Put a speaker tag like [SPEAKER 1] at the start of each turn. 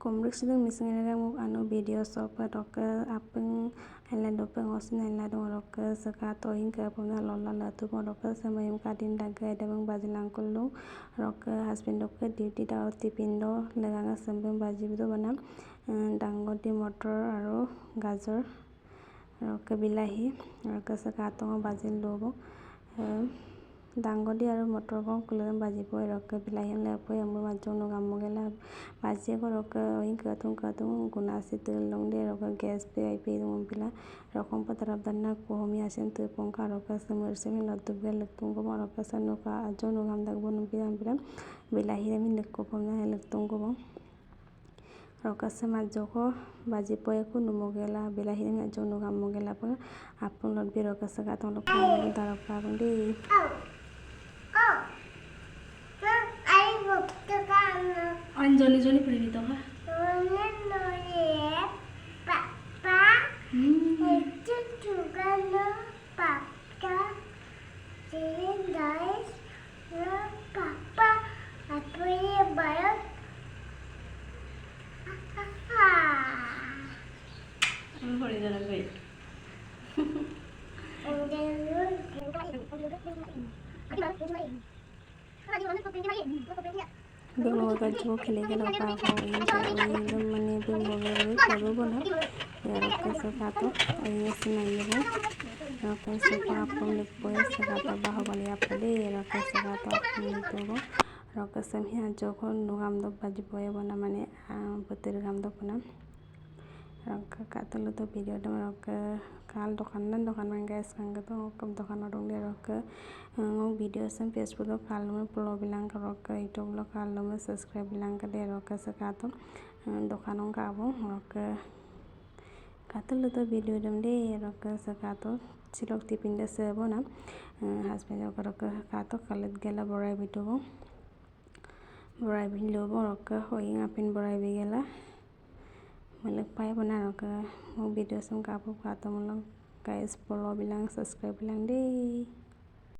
[SPEAKER 1] Komrik misalnya mau anu video sopa roka apeng alam dopeng osin alam dong roka sekato hingga puna lola latu pun roka sama yang kadin daga ada bang baji langkulu roka husband roka duty da tipindo leganga sembeng baji itu banam dangoti motor aro gazor roka bilahi roka sekato baji lobo dangodi aro motor bong kulen baji boy roka bilahi lepo yang majong no gamogela baji ko roka oing katung guna situ long de roka gas pe IP dum bila rokom patarap danna ko homi asen tu pongka roka semur semi latu bel lektung ko roka sanuka ajo no gam dag bonum bila bilahi mi lekko pomna lektung ko roka samajo ko baji boy ko numogela bilahi mi ajo no gamogela pa apun lot bi roka sakatong roka darap pa bandi Anjoni joni puri to ha papa itu juga lo papa jadi guys lo papa apa ya bayar ang hori na lang wait Belum baju खेलेगा लौका को engine मने भी mobile करो बोला यार कैसे खातो ये सुनाइए वो कैसे आपको लिख पोए सगाता बाहुबली आपले यार कैसे खातो आपने तो वो रोका समही जो को नुगाम दो बज पोए बना मने बतिर गाम दो बना रोका कातलो तो वीडियो दम रोका काल दोकान में गैस कंगे तो कब दोकान orang dia roka video sem Facebook lo kalau mau follow bilang ke roka YouTube lo kalau mau subscribe bilang ke dia roka sekato dokan orang kamu roka katul lo to video dam de roka sekato silok tipinda sebo na husband roka kato kalit gela borai bitu borai bin lobo roka hoing apin borai bigela malak pai bana roka mau video sem kapu kato mulong guys follow bilang subscribe bilang deh